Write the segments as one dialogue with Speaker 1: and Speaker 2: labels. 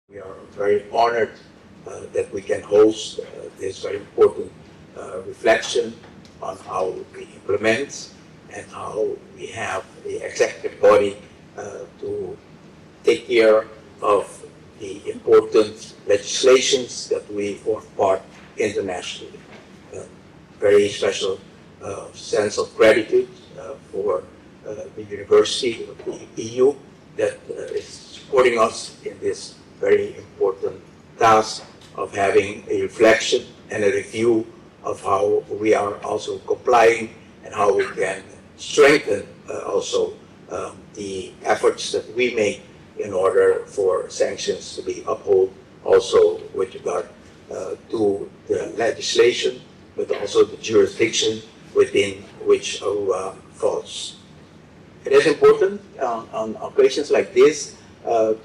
Speaker 1: We are very honored that we can host this very important reflection on how we implement and how we have the executive body to take care of the important legislations that we form part internationally. Very special sense of gratitude for the University of the EU that is supporting us in this very important task of having a reflection and a review of how we are also complying and how we can strengthen also the efforts that we make in order for sanctions to be upheld also with regard to the legislation, but also the jurisdiction within which Aruba falls. It is important on occasions like this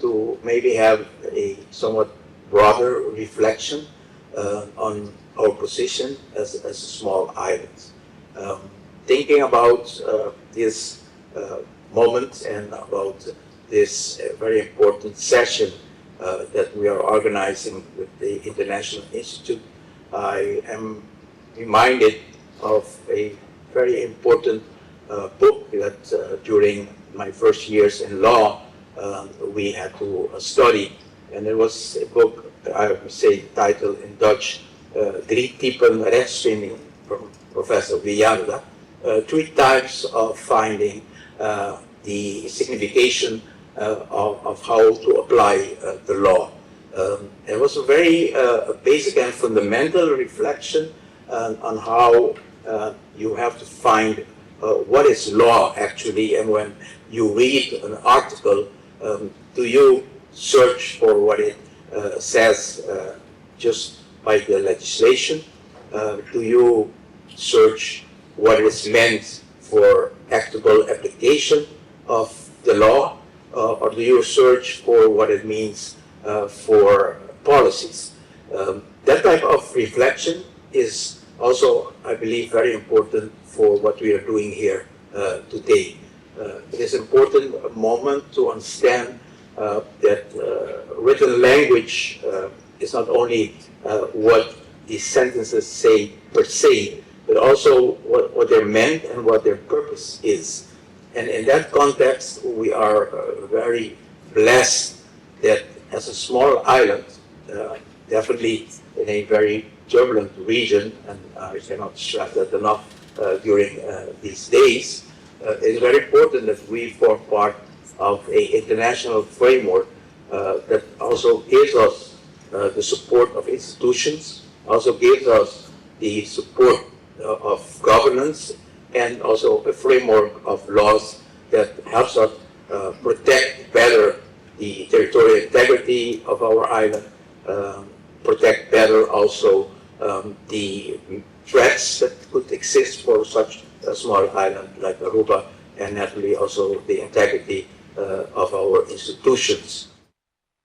Speaker 1: to maybe have a somewhat broader reflection on our position as a small island. Thinking about this moment and about this very important session that we are organizing with the International Institute, I am reminded of a very important book that during my first years in law we had to study, and it was a book, I would say, titled in Dutch, Drie typen rechtsvinding from Professor Villarda, 3 types of finding the signification of how to apply the law. It was a very basic and fundamental reflection on how you have to find what is law actually, and when you read an article, do you search for what it says just by the legislation? Do you search what is meant for actable application of the law? Or do you search for what it means for policies? That type of reflection is also, I believe, very important for what we are doing here today. It is an important moment to understand that written language is not only what these sentences say per se, but also what they're meant and what their purpose is. And in that context, we are very blessed that as a small island, definitely in a very turbulent region, and I cannot stress that enough during these days, it's very important that we form part of an international framework that also gives us the support of institutions, also gives us the support of governance, and also a framework of laws that helps us protect better the territorial integrity of our island, protect better also the threats that could exist for such a small island like Aruba, and naturally also the integrity of our institutions.